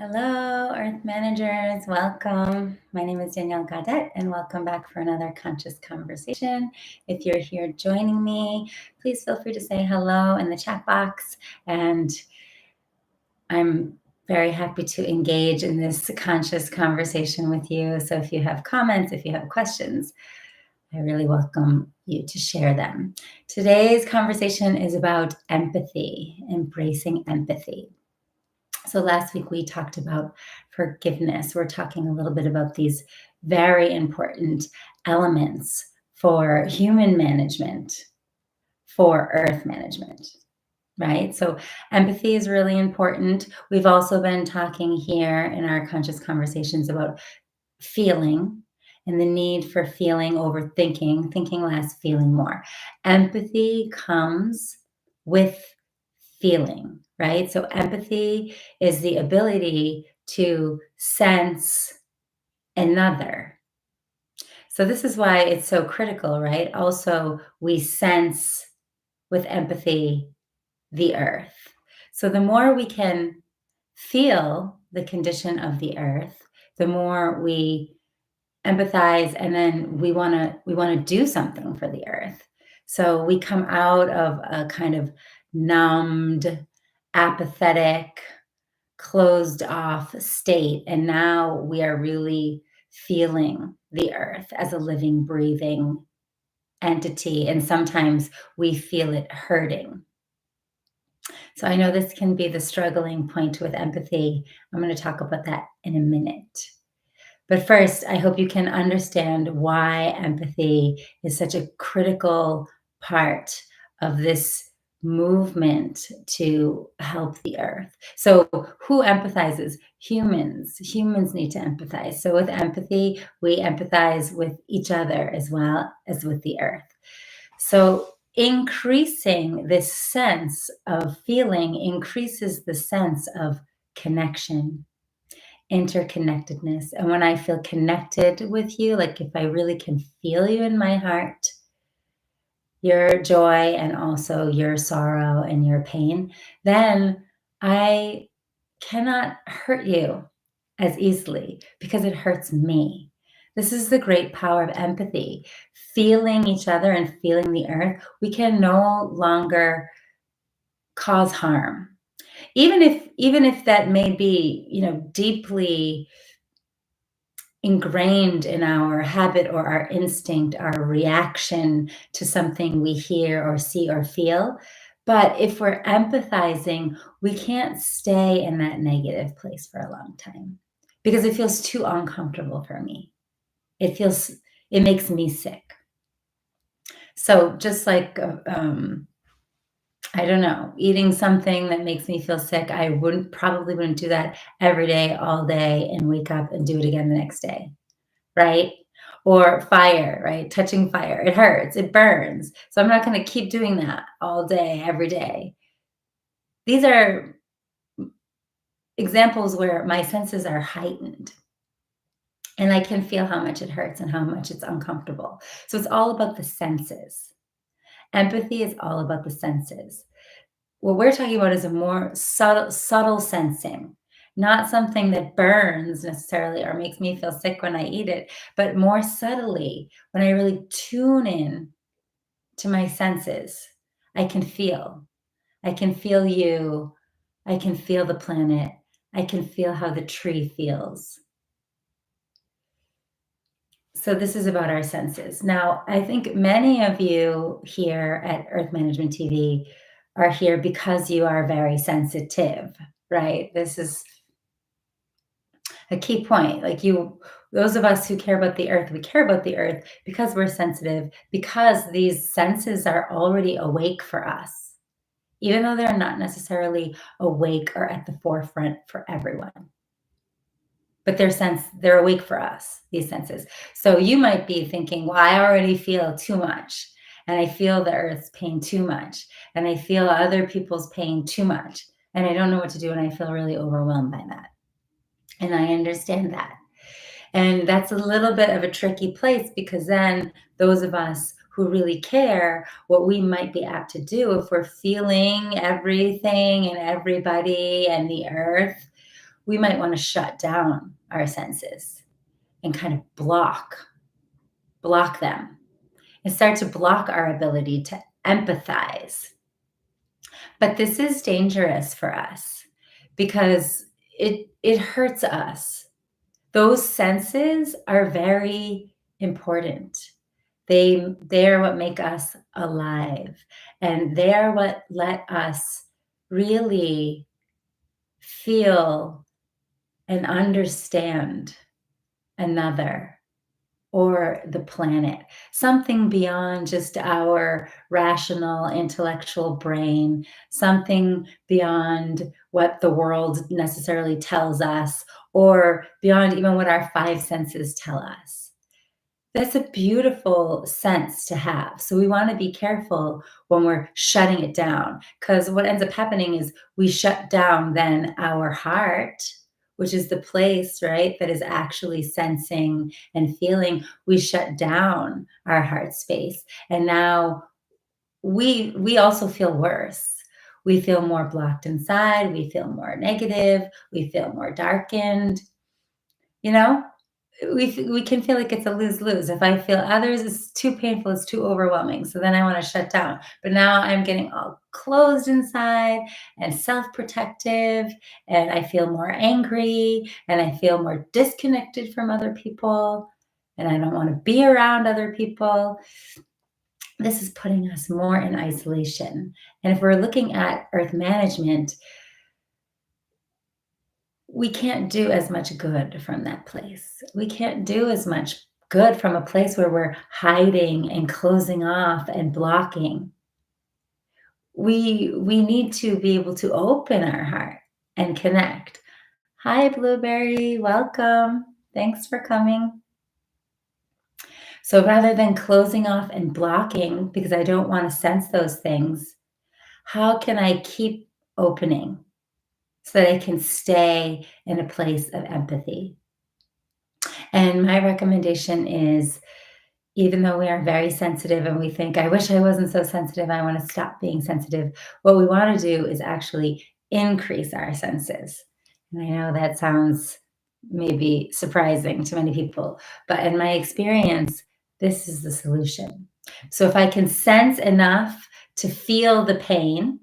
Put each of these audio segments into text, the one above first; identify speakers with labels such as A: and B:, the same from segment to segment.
A: Hello, Earth Managers. Welcome. My name is Danielle and welcome back for another conscious conversation. If you're here joining me, please feel free to say hello in the chat box. And I'm very happy to engage in this conscious conversation with you. So if you have comments, if you have questions, I really welcome you to share them. Today's conversation is about empathy, embracing empathy. So last week we talked about forgiveness. We're talking a little bit about these very important elements for human management, for earth management, right? So empathy is really important. We've also been talking here in our conscious conversations about feeling and the need for feeling over thinking less, feeling more. Empathy comes with feeling, right? So empathy is the ability to sense another. So this is why it's so critical, right? Also, we sense with empathy the earth. So the more we can feel the condition of the earth, the more we empathize, and then we want to do something for the earth. So we come out of a kind of numbed, apathetic, closed off state, and now we are really feeling the earth as a living, breathing entity, and sometimes we feel it hurting. So I know this can be the struggling point with empathy. I'm going to talk about that in a minute. But first, I hope you can understand why empathy is such a critical part of this movement to help the earth. So who empathizes? Humans. Humans need to empathize. So with empathy, we empathize with each other as well as with the earth. So increasing this sense of feeling increases the sense of connection, interconnectedness. And when I feel connected with you, like if I really can feel you in my heart, your joy and also your sorrow and your pain, then I cannot hurt you as easily because it hurts me. This is the great power of empathy. Feeling each other and feeling the earth, we can no longer cause harm. Even if that may be, deeply ingrained in our habit or our instinct, our reaction to something we hear or see or feel. But if we're empathizing, we can't stay in that negative place for a long time because it feels too uncomfortable for me. It makes me sick. So just like, I don't know, eating something that makes me feel sick, I probably wouldn't do that every day, all day, and wake up and do it again the next day, right? Or fire, right? Touching fire, it hurts, it burns. So I'm not going to keep doing that all day, every day. These are examples where my senses are heightened and I can feel how much it hurts and how much it's uncomfortable. So it's all about the senses. Empathy is all about the senses. What we're talking about is a more subtle sensing, not something that burns necessarily or makes me feel sick when I eat it, but more subtly, when I really tune in to my senses, I can feel. I can feel you. I can feel the planet. I can feel how the tree feels. So this is about our senses. Now, I think many of you here at Earth Management TV are here because you are very sensitive, right? This is a key point. Like those of us who care about the earth, we care about the earth because we're sensitive, because these senses are already awake for us, even though they're not necessarily awake or at the forefront for everyone. But they're awake for us, these senses. So you might be thinking, well, I already feel too much, and I feel the earth's pain too much, and I feel other people's pain too much, and I don't know what to do, and I feel really overwhelmed by that. And I understand that. And that's a little bit of a tricky place because then those of us who really care, what we might be apt to do if we're feeling everything and everybody and the earth, we might want to shut down our senses and kind of block them and start to block our ability to empathize. But this is dangerous for us because it hurts us. Those senses are very important. They're what make us alive, and they're what let us really feel and understand another or the planet, something beyond just our rational intellectual brain, something beyond what the world necessarily tells us, or beyond even what our five senses tell us. That's a beautiful sense to have. So we want to be careful when we're shutting it down, because what ends up happening is we shut down then our heart, which is the place, right, that is actually sensing and feeling. We shut down our heart space. And now we also feel worse. We feel more blocked inside. We feel more negative. We feel more darkened. You know, we can feel like it's a lose-lose. If I feel others is too painful, it's too overwhelming, so then I wanna shut down. But now I'm getting all closed inside and self-protective, and I feel more angry, and I feel more disconnected from other people, and I don't wanna be around other people. This is putting us more in isolation. And if we're looking at earth management, we can't do as much good from that place. We can't do as much good from a place where we're hiding and closing off and blocking. We need to be able to open our heart and connect. Hi, Blueberry, welcome. Thanks for coming. So rather than closing off and blocking because I don't want to sense those things, how can I keep opening so that I can stay in a place of empathy? And my recommendation is, even though we are very sensitive and we think, I wish I wasn't so sensitive, I want to stop being sensitive, what we want to do is actually increase our senses. And I know that sounds maybe surprising to many people, but in my experience, this is the solution. So if I can sense enough to feel the pain,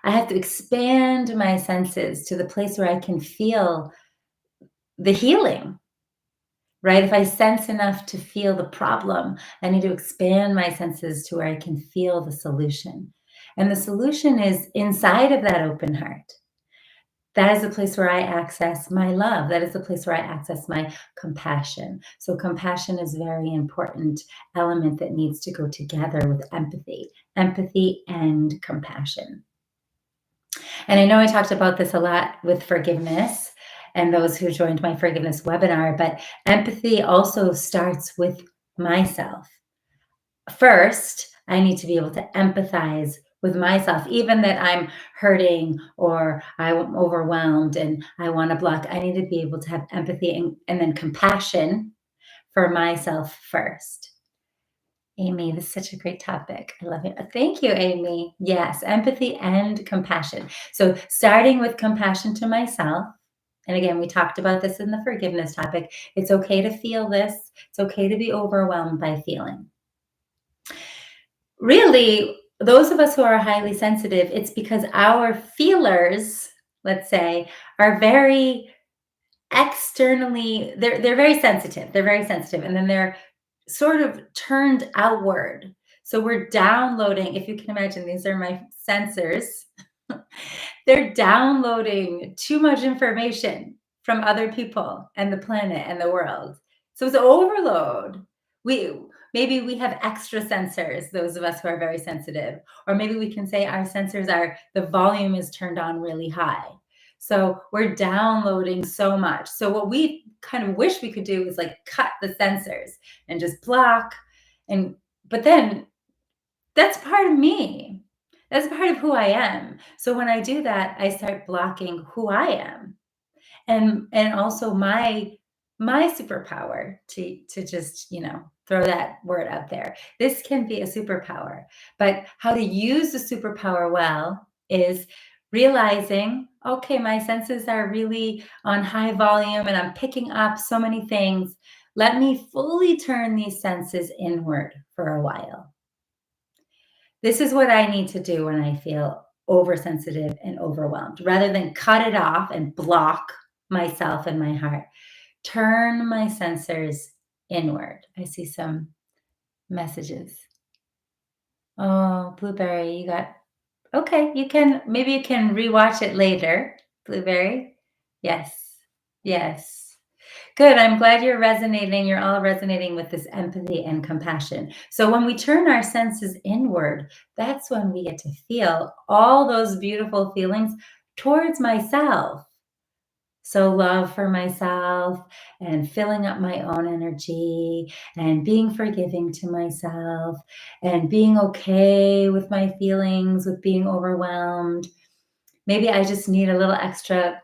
A: I have to expand my senses to the place where I can feel the healing. Right? If I sense enough to feel the problem, I need to expand my senses to where I can feel the solution. And the solution is inside of that open heart. That is the place where I access my love. That is the place where I access my compassion. So compassion is a very important element that needs to go together with empathy and compassion. And I know I talked about this a lot with forgiveness and those who joined my forgiveness webinar, but empathy also starts with myself. First, I need to be able to empathize with myself, even that I'm hurting or I'm overwhelmed and I want to block. I need to be able to have empathy and then compassion for myself first. Amy, this is such a great topic. I love it. Thank you, Amy. Yes, empathy and compassion. So, starting with compassion to myself. And again, we talked about this in the forgiveness topic. It's okay to feel this, it's okay to be overwhelmed by feeling. Really, those of us who are highly sensitive, it's because our feelers, let's say, are very externally, they're very sensitive. They're very sensitive. And then they're sort of turned outward. So we're downloading, if you can imagine, these are my sensors. They're downloading too much information from other people and the planet and the world. So it's overload. Maybe we have extra sensors, those of us who are very sensitive, or maybe we can say our sensors are, the volume is turned on really high. So we're downloading so much. So what we kind of wish we could do is like cut the sensors and just block. But then that's part of me. That's part of who I am. So when I do that, I start blocking who I am. And also my superpower, to just, throw that word out there. This can be a superpower, but how to use the superpower well is realizing, okay, my senses are really on high volume and I'm picking up so many things. Let me fully turn these senses inward for a while. This is what I need to do when I feel oversensitive and overwhelmed. Rather than cut it off and block myself and my heart, turn my sensors inward. I see some messages. Oh, Blueberry, you got okay, maybe you can rewatch it later, Blueberry. Yes. Yes. Good. I'm glad you're resonating. You're all resonating with this empathy and compassion. So when we turn our senses inward, that's when we get to feel all those beautiful feelings towards myself. So love for myself and filling up my own energy and being forgiving to myself and being okay with my feelings, with being overwhelmed. Maybe I just need a little extra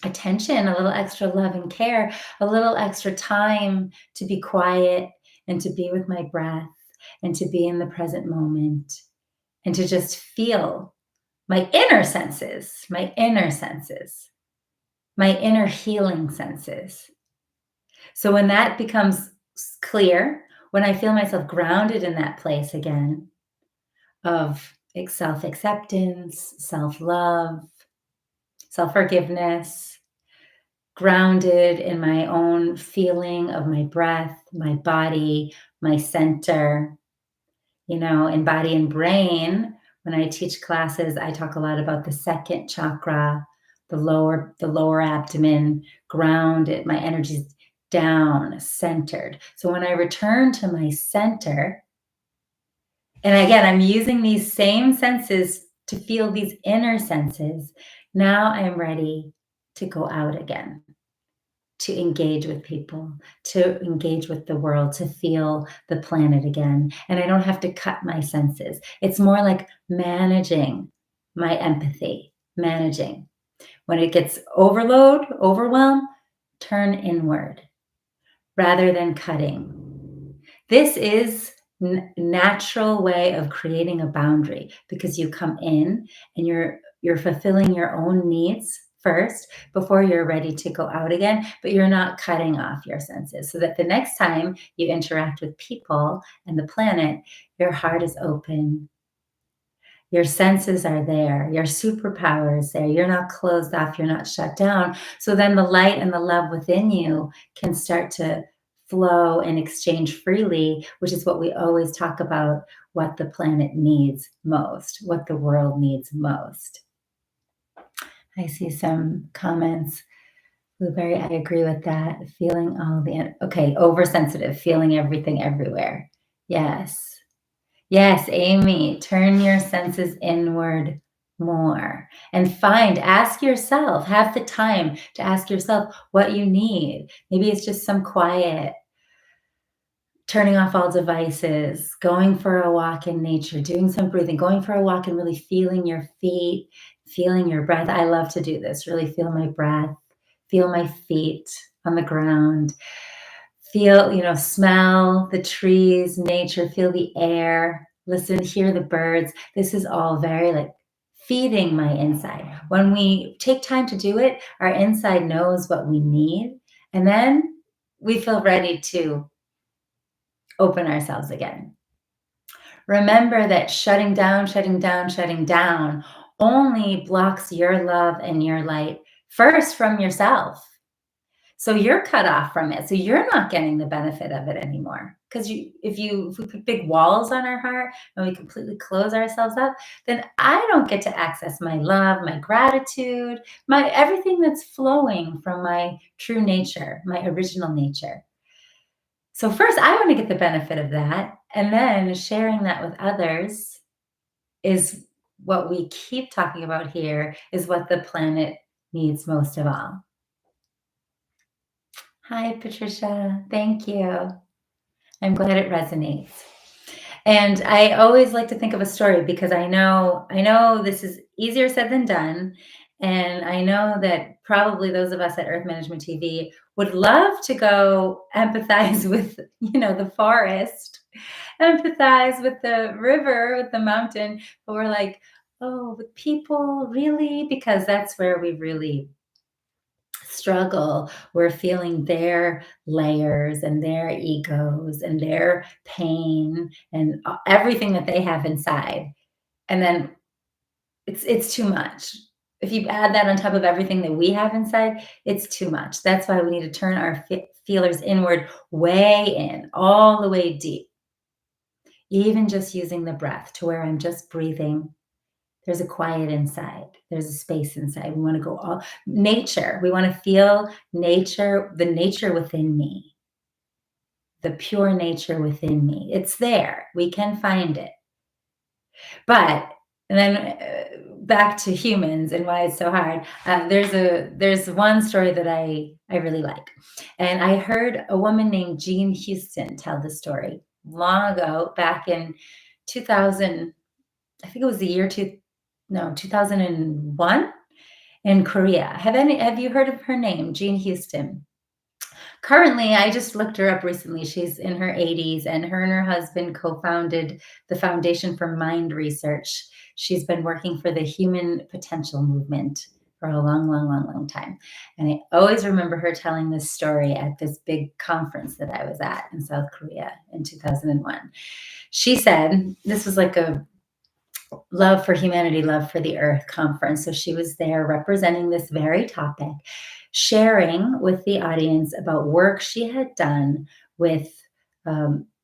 A: attention, a little extra love and care, a little extra time to be quiet and to be with my breath and to be in the present moment and to just feel my inner senses, my inner senses, my inner healing senses. So when that becomes clear, when I feel myself grounded in that place again of self acceptance, self love, self forgiveness, grounded in my own feeling of my breath, my body, my center, in body and brain. When I teach classes, I talk a lot about the second chakra, the lower abdomen, grounded, my energy's down, centered. So when I return to my center, and again, I'm using these same senses to feel these inner senses, now I'm ready to go out again, to engage with people, to engage with the world, to feel the planet again. And I don't have to cut my senses. It's more like managing my empathy, managing. When it gets overwhelm, turn inward rather than cutting. This is natural way of creating a boundary because you come in and you're fulfilling your own needs first before you're ready to go out again, but you're not cutting off your senses so that the next time you interact with people and the planet, your heart is open. Your senses are there. Your superpower is there. You're not closed off. You're not shut down. So then the light and the love within you can start to flow and exchange freely, which is what we always talk about, what the planet needs most, what the world needs most. I see some comments. Blueberry, I agree with that. Feeling oversensitive, feeling everything everywhere. Yes. Yes, Amy, turn your senses inward more and ask yourself, have the time to ask yourself what you need. Maybe it's just some quiet, turning off all devices, going for a walk in nature, doing some breathing, going for a walk and really feeling your feet, feeling your breath. I love to do this, really feel my breath, feel my feet on the ground. Feel, smell the trees, nature, feel the air, listen, hear the birds. This is all very like feeding my inside. When we take time to do it, our inside knows what we need. And then we feel ready to open ourselves again. Remember that shutting down only blocks your love and your light first from yourself. So you're cut off from it. So you're not getting the benefit of it anymore. Because if we put big walls on our heart and we completely close ourselves up, then I don't get to access my love, my gratitude, my everything that's flowing from my true nature, my original nature. So first, I want to get the benefit of that. And then sharing that with others is what we keep talking about here, is what the planet needs most of all. Hi, Patricia. Thank you. I'm glad it resonates. And I always like to think of a story because I know this is easier said than done. And I know that probably those of us at Earth Management TV would love to go empathize with, the forest, empathize with the river, with the mountain. But we're like, oh, with people, really? Because that's where we really struggle. We're feeling their layers and their egos and their pain and everything that they have inside. And then it's too much. If you add that on top of everything that we have inside, it's too much. That's why we need to turn our feelers inward, way in, all the way deep. Even just using the breath to where I'm just breathing. There's a quiet inside. There's a space inside. We want to go all nature. We want to feel nature, the nature within me, the pure nature within me. It's there. We can find it. But and then back to humans and why it's so hard. There's one story that I really like, and I heard a woman named Jean Houston tell the story long ago, back in 2000. I think it was the year 2001 in Korea. Have you heard of her name, Jean Houston? Currently, I just looked her up recently. She's in her 80s, and her husband co-founded the Foundation for Mind Research. She's been working for the Human Potential Movement for a long, long, long, long time. And I always remember her telling this story at this big conference that I was at in South Korea in 2001. She said, this was like a Love for Humanity, Love for the Earth conference. So she was there representing this very topic, sharing with the audience about work she had done with,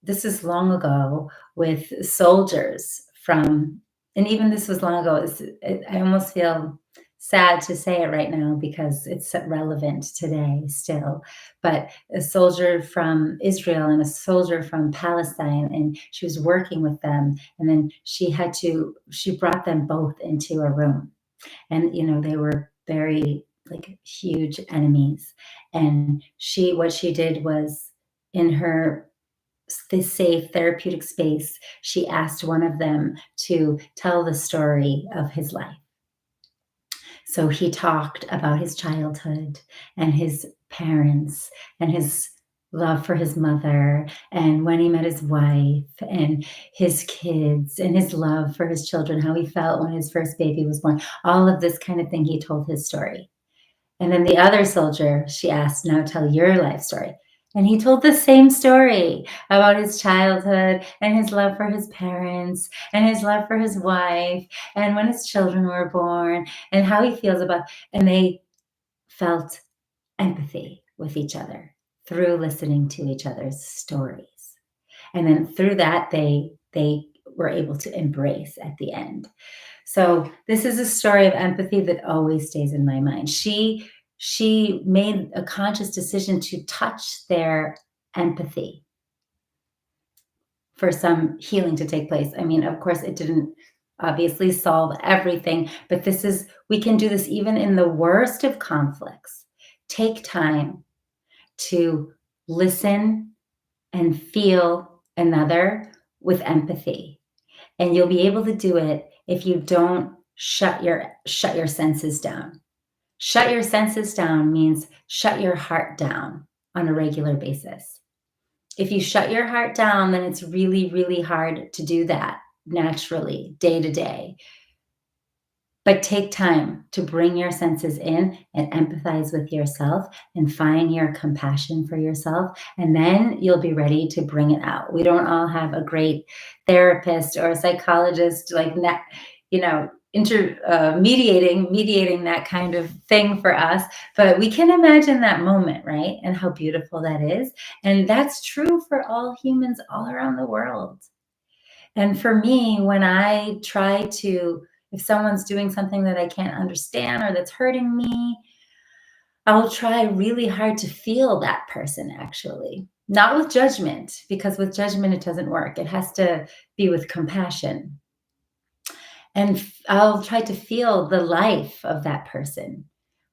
A: this is long ago, with soldiers from, and even this was long ago, I almost feel sad to say it right now because it's relevant today still, but a soldier from Israel and a soldier from Palestine, and she was working with them, and then she brought them both into a room, and they were very like huge enemies, and what she did was, in her this safe therapeutic space, she asked one of them to tell the story of his life. So he talked about his childhood and his parents and his love for his mother, and when he met his wife and his kids and his love for his children, how he felt when his first baby was born, all of this kind of thing. He told his story. And then the other soldier, she asked, now tell your life story. And he told the same story about his childhood and his love for his parents and his love for his wife and when his children were born and how he feels about, and they felt empathy with each other through listening to each other's stories. And then through that, they were able to embrace at the end. So this is a story of empathy that always stays in my mind. She made a conscious decision to touch their empathy for some healing to take place. I mean, of course, it didn't obviously solve everything, but we can do this even in the worst of conflicts. Take time to listen and feel another with empathy. And you'll be able to do it if you don't shut your senses down. Shut your senses down means shut your heart down on a regular basis. If you shut your heart down, then it's really, really hard to do that naturally, day to day. But take time to bring your senses in and empathize with yourself and find your compassion for yourself. And then you'll be ready to bring it out. We don't all have a great therapist or a psychologist like mediating that kind of thing for us. But we can imagine that moment, right? And how beautiful that is. And that's true for all humans all around the world. And for me, when I try to, if someone's doing something that I can't understand or that's hurting me, I'll try really hard to feel that person, actually. Not with judgment, because with judgment, it doesn't work. It has to be with compassion. And I'll try to feel the life of that person,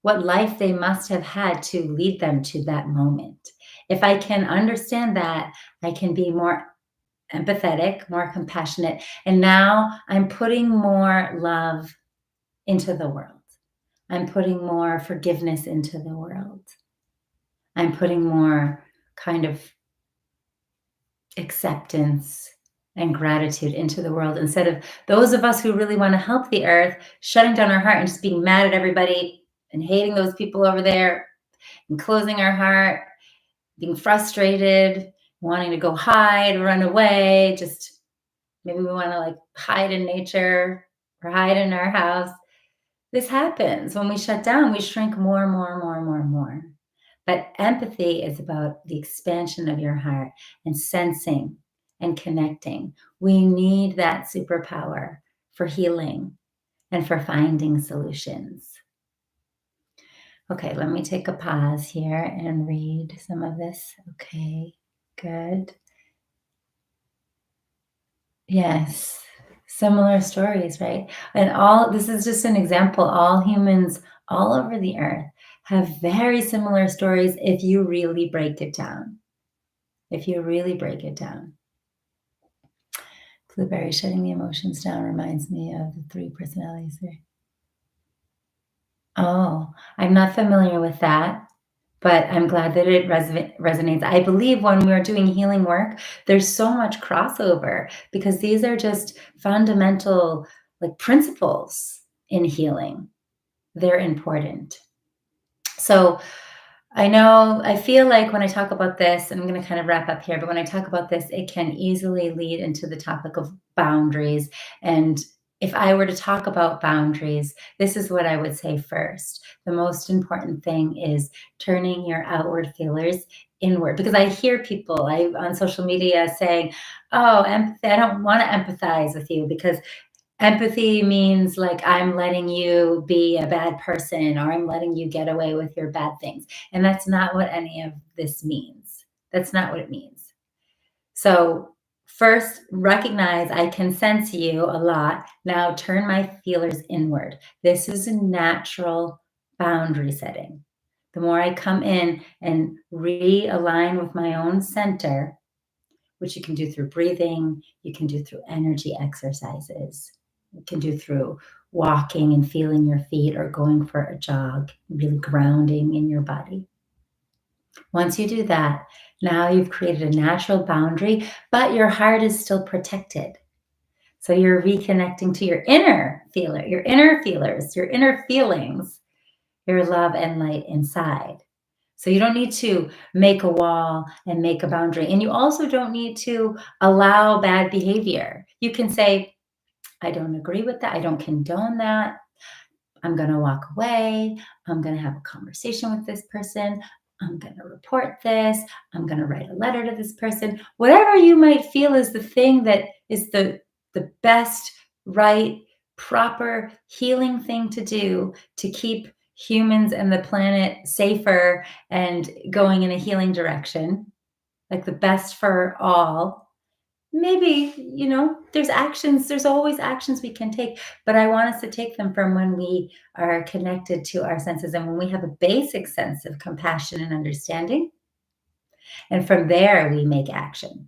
A: what life they must have had to lead them to that moment. If I can understand that, I can be more empathetic, more compassionate. And now I'm putting more love into the world. I'm putting more forgiveness into the world. I'm putting more kind of acceptance and gratitude into the world instead of those of us who really want to help the earth shutting down our heart and just being mad at everybody and hating those people over there and closing our heart, being frustrated, wanting to go hide, run away, just maybe we want to like hide in nature or hide in our house. This happens when we shut down, we shrink more and more and more and more and more. But empathy is about the expansion of your heart and sensing and connecting. We need that superpower for healing and for finding solutions. Okay, let me take a pause here and read some of this. Okay, good. Yes, similar stories, right? And this is just an example. All humans all over the earth have very similar stories if you really break it down. If you really break it down. Blueberry shutting the emotions down reminds me of the 3 personalities there. Oh, I'm not familiar with that, but I'm glad that it resonates. I believe when we're doing healing work, there's so much crossover because these are just fundamental like principles in healing. They're important. So I feel like when I talk about this, and I'm going to kind of wrap up here, but when I talk about this, it can easily lead into the topic of boundaries. And if I were to talk about boundaries, this is what I would say first. The most important thing is turning your outward feelers inward. Because I hear people on social media saying, oh, empathy, I don't want to empathize with you because empathy means like I'm letting you be a bad person or I'm letting you get away with your bad things. And that's not what any of this means. That's not what it means. So, first, recognize I can sense you a lot. Now, turn my feelers inward. This is a natural boundary setting. The more I come in and realign with my own center, which you can do through breathing, you can do through energy exercises. You can do through walking and feeling your feet or going for a jog, really grounding in your body. Once you do that, now you've created a natural boundary, but your heart is still protected. So you're reconnecting to your inner feeler, your inner feelers, your inner feelings, your love and light inside. So you don't need to make a wall and make a boundary. And you also don't need to allow bad behavior. You can say, I don't agree with that. I don't condone that. I'm going to walk away. I'm going to have a conversation with this person. I'm going to report this. I'm going to write a letter to this person. Whatever you might feel is the thing that is the best, right, proper healing thing to do to keep humans and the planet safer and going in a healing direction, like the best for all. Maybe, there's always actions we can take, but I want us to take them from when we are connected to our senses and when we have a basic sense of compassion and understanding. And from there, we make action.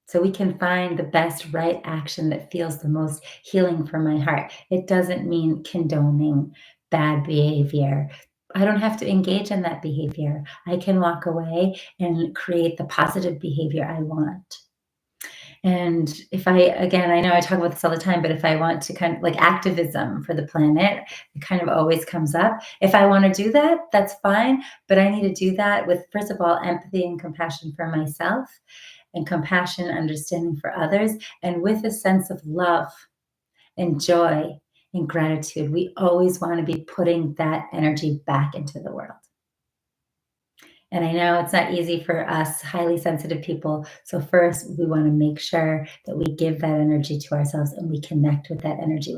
A: So we can find the best right action that feels the most healing for my heart. It doesn't mean condoning bad behavior. I don't have to engage in that behavior. I can walk away and create the positive behavior I want. And I know I talk about this all the time, but if I want to kind of like activism for the planet, it kind of always comes up. If I want to do that, that's fine. But I need to do that with, first of all, empathy and compassion for myself and compassion, understanding for others, and with a sense of love and joy and gratitude. We always want to be putting that energy back into the world. And I know it's not easy for us highly sensitive people. So first, we want to make sure that we give that energy to ourselves and we connect with that energy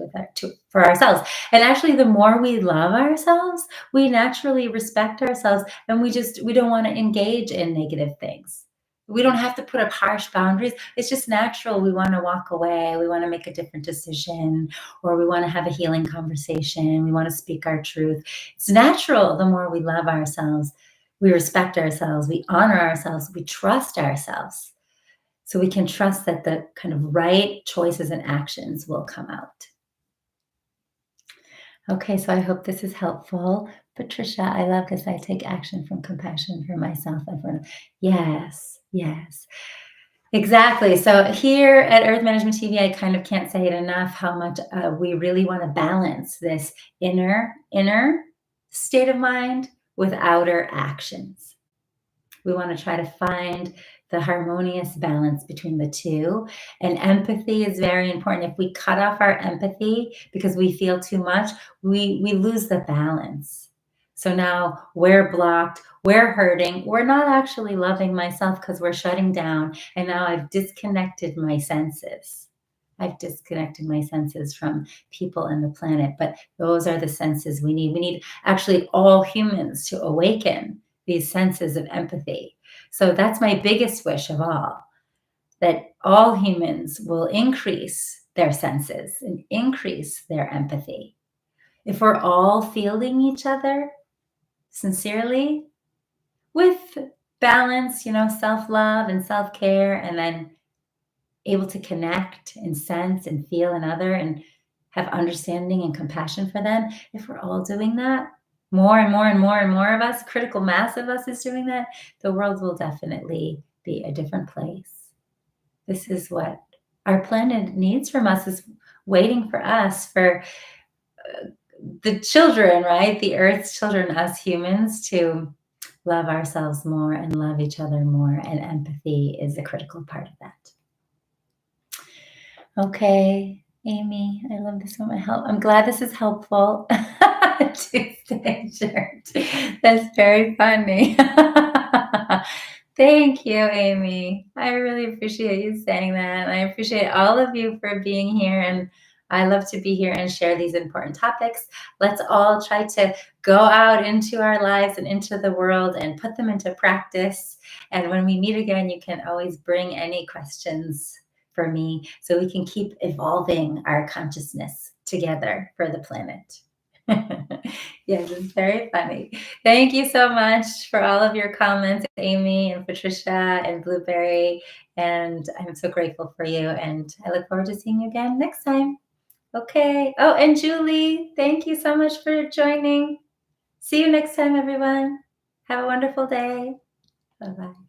A: for ourselves. And actually, the more we love ourselves, we naturally respect ourselves and we don't want to engage in negative things. We don't have to put up harsh boundaries. It's just natural. We want to walk away. We want to make a different decision, or we want to have a healing conversation. We want to speak our truth. It's natural the more we love ourselves. We respect ourselves, we honor ourselves, we trust ourselves. So we can trust that the kind of right choices and actions will come out. Okay, so I hope this is helpful. Patricia, I love this. I take action from compassion for myself and for yes. Exactly. So here at Earth Management TV, I kind of can't say it enough how much we really want to balance this inner state of mind with outer actions. We want to try to find the harmonious balance between the two. And empathy is very important. If we cut off our empathy because we feel too much, we lose the balance. So now we're blocked, we're hurting, we're not actually loving myself because we're shutting down. And now I've disconnected my senses. I've disconnected my senses from people and the planet, but those are the senses we need. We need actually all humans to awaken these senses of empathy. So that's my biggest wish of all, that all humans will increase their senses and increase their empathy. If we're all feeling each other sincerely with balance, self-love and self-care, and then able to connect and sense and feel another and have understanding and compassion for them, if we're all doing that, more and more and more and more of us, critical mass of us is doing that, the world will definitely be a different place. This is what our planet needs from us, is waiting for us, for the children, right? The Earth's children, us humans, to love ourselves more and love each other more. And empathy is a critical part of that. Okay, Amy, I love this one. I'm glad this is helpful. Tuesday shirt. That's very funny. Thank you, Amy. I really appreciate you saying that. And I appreciate all of you for being here. And I love to be here and share these important topics. Let's all try to go out into our lives and into the world and put them into practice. And when we meet again, you can always bring any questions for me so we can keep evolving our consciousness together for the planet. Yes, it's very funny. Thank you so much for all of your comments, Amy and Patricia and Blueberry. And I'm so grateful for you. And I look forward to seeing you again next time. Okay. Oh, and Julie, thank you so much for joining. See you next time, everyone. Have a wonderful day. Bye-bye.